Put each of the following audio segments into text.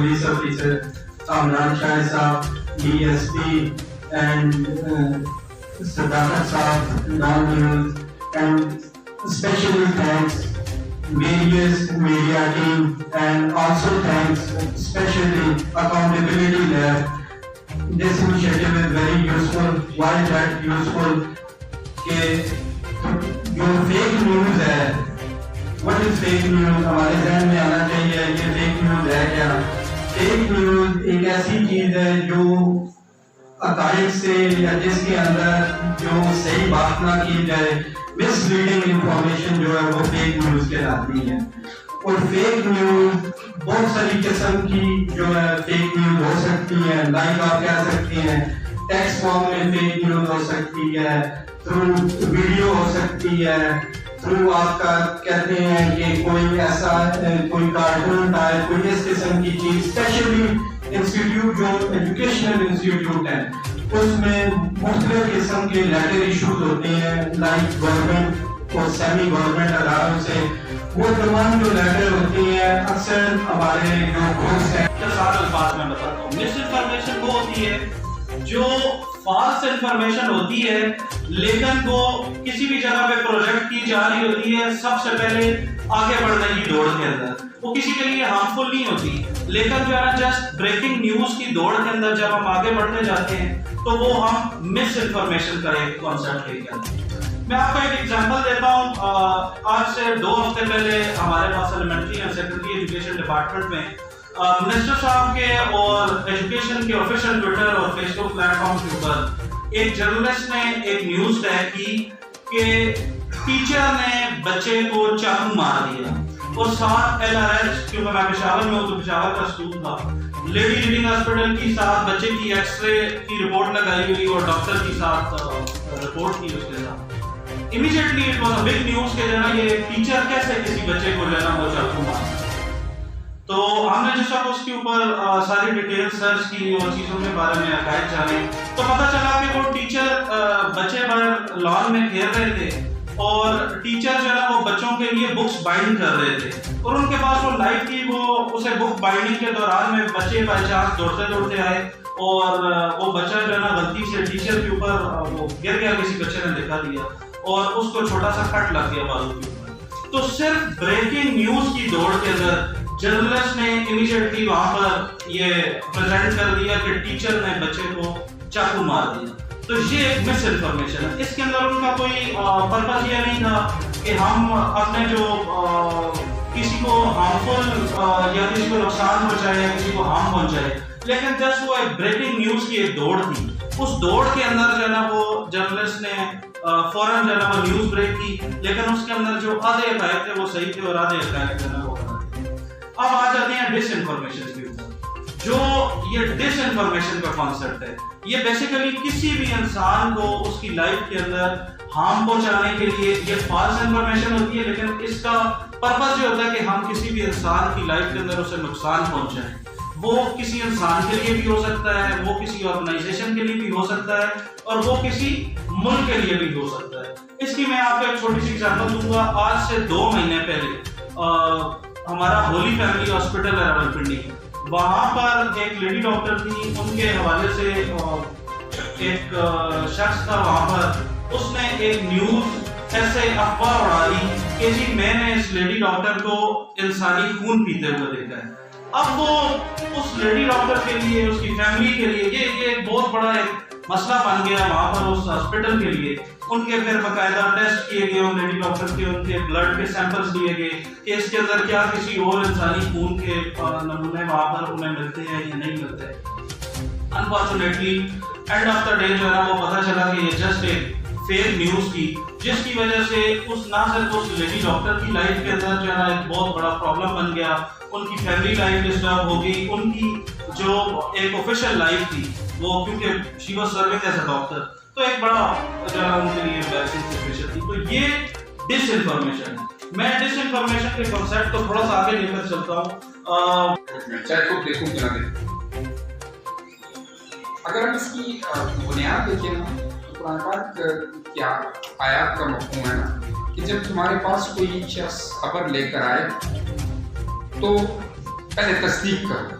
police officer Amran Shah Saab, DSP, and Sadakat Saab, non-news, and especially thanks various media team, and also thanks especially Accountability Lab. This initiative is very useful. Why is that useful? کہ جو fake news ہے، what is fake news ہمارے ذہن میں آنا چاہیے. یہ fake news ہے کیا؟ فیک نیوز ایک ایسی چیز ہے جو عقائد سے یا جس کے اندر جو صحیح بات نہ کی جائے، مس لیڈنگ انفارمیشن جو ہے وہ فیک نیوز کہلاتی ہے. اور فیک نیوز بہت ساری قسم کی جو ہے فیک نیوز ہو سکتی ہے. لائک آپ کہہ سکتے ہیں ٹیکسٹ فارم میں فیک نیوز ہو سکتی ہے، تھرو ویڈیو ہو سکتی ہے، تھرو آپ کا کہتے ہیں کہ کوئی ایسا کوئی کارٹون ٹائپ کوئی اس قسم کی چیز. اسپیشلی انسٹیٹیوٹ جو ایجوکیشنل انسٹیٹیوٹ ہے اس میں مختلف قسم کے لیٹر ایشوز ہوتے ہیں، لائک گورنمنٹ اور سیمی گورنمنٹ اداروں سے. وہ تمام جو لیٹر ہوتی ہیں اکثر ہمارے جو گروپس ہیں. سارے الفاظ میں بتاتا ہوں. مس انفارمیشن وہ ہوتی ہے جو فالس انفارمیشن ہوتی ہے لیکن وہ کسی بھی جگہ پہ پروجیکٹ کی جا رہی ہوتی ہے سب سے پہلے آگے بڑھنے کی دوڑ کے اندر. وہ کسی کے لیے ہارمفل نہیں ہوتی لیکن جو ہے نا جسٹ بریکنگ نیوز کی دوڑ کے اندر جب ہم آگے بڑھنے جاتے ہیں تو وہ ہم مس انفارمیشن کا ایک کانسیپٹ لے کے آتے ہیں. میں آپ کو ایک ایگزامپل دیتا ہوں. آج سے 2 ہفتے پہلے ہمارے پاس elementary and secondary education department میں منسٹر صاحب کے اور ایجوکیشن کے آفیشیل ٹویٹر اور فیس بک پلیٹ فارم کے اوپر ایک جرنلسٹ نے ایک نیوز ٹیگ کی کہ ٹیچر نے بچے کو چاقو مار دیا اور ساتھ LRH، کیونکہ میں پشاور میں ہوں تو پشاور کا اسکول تھا، لیڈی ریڈنگ ہاسپٹل کی ساتھ بچے کی ایکس رے کی رپورٹ لگائی ہوئی اور ڈاکٹر کی ساتھ رپورٹ کی اس کے ساتھ. Immediately it was a big news کہ جو ہے نا یہ ٹیچر کیسے کسی بچے کو جو ہے نا وہ چاقو مار. تو ہم نے جس وقت اس کے اوپر ساری ڈیٹیل سرچ کی اور چیزوں کے بارے میں عقائد جانے تو پتہ چلا کہ وہ ٹیچر بچے بھر لان میں کھیل رہے تھے اور ٹیچر جو ہے نا وہ بچوں کے لیے بکس بائنڈ کر رہے تھے اور ان کے پاس وہ لائف تھی. وہ اسے بک بائنڈنگ کے دوران میں بچے بائی چانس دوڑتے آئے اور وہ بچہ جو ہے نا غلطی سے ٹیچر کے اوپر وہ گر گیا، کسی بچے نے دکھا دیا اور اس کو چھوٹا سا کٹ لگ گیا بازو کے اوپر. تو صرف بریکنگ نیوز کی دوڑ کے اندر جرنلسٹ نے امیڈیٹلی وہاں پر یہ پریزنٹ کر دیا کہ ٹیچر نے بچے کو چاقو مار دیا. تو یہ ایک مس انفارمیشن ہے. اس کے اندر ان کا کوئی پرپز یہ نہیں تھا کہ ہم اپنے جو کسی کو ہارمفل یا کسی کو نقصان پہنچائے یا کسی کو ہارم پہنچائے، لیکن جسٹ وہ ایک بریکنگ نیوز کی ایک دوڑ تھی. اس دوڑ کے اندر جو ہے نا وہ جرنلسٹ نے فوراً جو ہے نا وہ نیوز بریک کی، لیکن اس کے اندر جو آدھے عقائد تھے وہ صحیح تھے اور آدھے عقائد جو ہے نا وہ غلط تھے. اب آ جاتے ہیں ڈس انفارمیشن کے اوپر. جو یہ ڈس انفارمیشن کا کانسیپٹ ہے یہ بیسیکلی کسی بھی انسان کو اس کی لائف کے اندر ہارم پہنچانے کے لیے یہ فالس انفارمیشن ہوتی ہے، لیکن اس کا پرپز یہ ہوتا ہے کہ ہم کسی بھی انسان کی لائف کے اندر اسے نقصان پہنچائیں. وہ کسی انسان کے لیے بھی ہو سکتا ہے، وہ کسی آرگنائزیشن کے لیے بھی ہو سکتا ہے اور وہ کسی ملک کے لیے بھی ہو سکتا ہے. اس کی میں آپ کو ایک چھوٹی سی ایگزامپل دوں گا. آج سے 2 مہینے پہلے ہمارا ہولی فیملی ہاسپٹل ہے راولپنڈی، وہاں پر ایک لیڈی ڈاکٹر تھی. ان کے حوالے سے ایک شخص تھا وہاں پر، اس نے ایک نیوز ایسے افواہ اڑا دی کہ جی میں نے اس لیڈی ڈاکٹر کو انسانی خون پیتے ہوئے دیکھا ہے. اب وہ اس لیڈی ڈاکٹر کے لیے، اس کی فیملی کے لیے یہ ایک بہت بڑا ایک مسئلہ بن گیا وہاں پر اس ہاسپٹل کے لیے. ان کے پھر باقاعدہ ٹیسٹ کیے گئے ان لیڈی ڈاکٹر کے، ان کے بلڈ کے سیمپلز لیے گئے کہ اس کے اندر کیا کسی اور انسانی خون کے نمونے وہاں پر انہیں ملتے ہیں یا نہیں ملتے. Unfortunately and of the day جو ہے نا وہ پتہ چلا کہ یہ جسٹ ایک فیک نیوز تھی، جس کی وجہ سے اس نہ صرف اس لیڈی ڈاکٹر کی لائف کے اندر جو ہے نا ایک بہت بڑا پرابلم بن گیا، ان کی فیملی لائف ڈسٹرب ہو گئی، ان کی جو ایک آفیشیل لائف تھی وہ کیونکہ she was serving as a doctor تو ایک بڑا جو ہے ان کے لیے ایمبیرسنگ سچویشن تھی. تو یہ ڈس انفارمیشن ہے. میں ڈس انفارمیشن کے کانسیپٹ کو تھوڑا سا آگے لے کر چلتا ہوں. اگر ہم اس کی بنیاد دیکھیں نا تو قرآن پاک کیا آیات کا مفہوم ہے نا کہ جب تمہارے پاس کوئی شخص خبر لے کر آئے تو پہلے تصدیق کرو.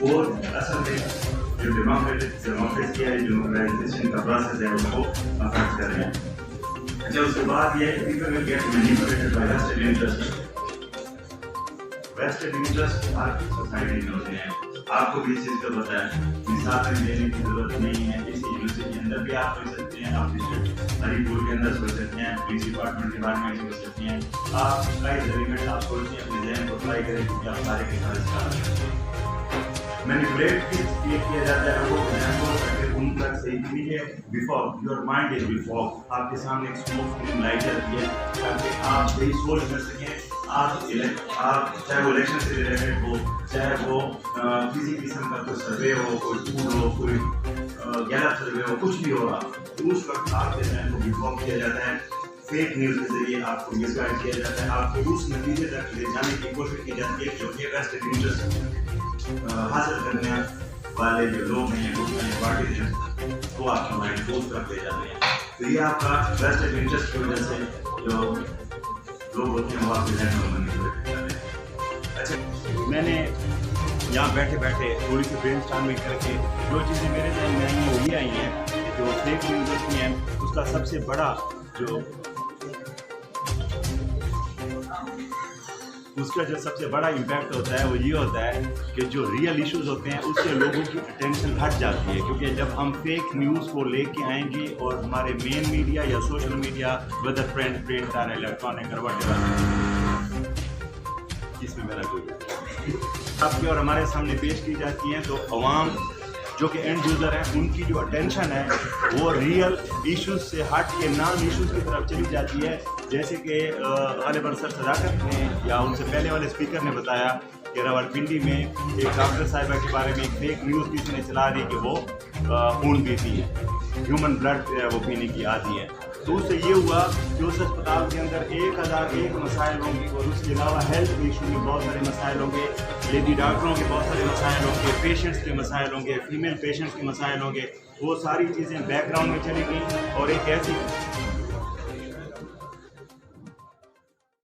اور اصل میں جو ڈیموکریسی ہے، ڈیموکرائزیشن کا پروسیس ہے، اس کو افیکٹ کر رہے ہیں. اچھا، اس کے بعد یہ people will get manipulated by vested interest. Vested interest آپ کی سوسائٹی میں ہوتے ہیں. آپ کو بھی اس چیز کا پتہ ہے، مثالیں دینے کی ضرورت نہیں ہے. اسی یونیورسٹی کے اندر بھی آپ سوچ سکتے ہیں، آپ ہری پور کے اندر سوچ سکتے ہیں، پولیس ڈپارٹمنٹ کے بارے میں سوچ سکتے ہیں. آپ کئی ایلیمنٹ آپ سوچتے ہیں، اپنے ذہن کو اپلائی کریں، کیونکہ آپ سارے کے سارے اسٹار مینیپولیٹ کیا جاتا ہے لوگوں کو ذہن کو تاکہ ان تک صحیح immediate before your mind is before آپ کے سامنے ایک اسموک فلم لائی جاتی ہے تاکہ آپ صحیح سوچ کر سکیں. آپ چاہے وہ الیکشن سے ریلیٹڈ ہو، چاہے وہ کسی قسم کا کوئی سروے ہو، کوئی ٹول ہو، کوئی غلط سروے ہو، کچھ بھی ہو رہا تو اس وقت آپ کے ذہن کو بیفارم کیا جاتا ہے. فیک نیوز کے ذریعے آپ کو مس گائڈ کیا جاتا ہے، آپ کو اس نتیجے تک لے جانے کی کوشش کی جاتی ہے جو کہ ویسٹڈ انٹرسٹ حاصل کرنے والے جو لوگ ہیں، گروپ ہیں، پارٹیز ہیں، وہ آپ کا مائنڈ فورس کر لے جاتے ہیں. تو یہ آپ کا ویسٹڈ انٹرسٹ کی وجہ سے جو لوگ ہوتے ہیں وہ آپ کے ذہن کو مینیپولیٹ کر رہے ہیں. اچھا، میں نے یہاں بیٹھے بیٹھے تھوڑی سی برین اسٹارمنگ کر کے جو چیزیں میرے ذہن میں آئی ہیں وہ یہ آئی ہیں کہ جو فیک نیوز ہوتی ہیں اس کا سب سے بڑا سب سے بڑا امپیکٹ ہوتا ہے وہ یہ ہوتا ہے کہ جو ریئل ایشوز ہوتے ہیں اس سے لوگوں کی اٹینشن ہٹ جاتی ہے. کیونکہ جب ہم فیک نیوز کو لے کے آئیں گے اور ہمارے مین میڈیا یا سوشل میڈیا ویدر پرنٹ اور الیکٹرانک اور وٹ ایور اس میں میرا کوئی آپ کے اور ہمارے سامنے پیش کی جاتی ہیں تو عوام جو کہ اینڈ یوزر ہیں ان کی جو اٹینشن ہے وہ ریئل ایشوز سے ہٹ کے نان ایشوز کی طرف چلی جاتی ہے. جیسے کہ غالباً سر صداقت نے یا ان سے پہلے والے اسپیکر نے بتایا کہ راولپنڈی میں ایک ڈاکٹر صاحبہ کے بارے میں ایک فیک نیوز کسی نے چلا دی کہ وہ خون پیتی ہے، ہیومن بلڈ وہ پینے کی عادی ہے. تو اس سے یہ ہوا کہ اس اسپتال کے اندر 1001 مسائل ہوں گے اور اس کے علاوہ ہیلتھ ایشو میں بہت سارے مسائل ہوں گے، لیڈی ڈاکٹروں کے بہت سارے مسائل ہوں گے، پیشنٹس کے مسائل ہوں گے، فیمیل پیشنٹس کے مسائل ہوں گے. وہ ساری چیزیں بیک گراؤنڈ میں چلی گئیں اور ایک ایسی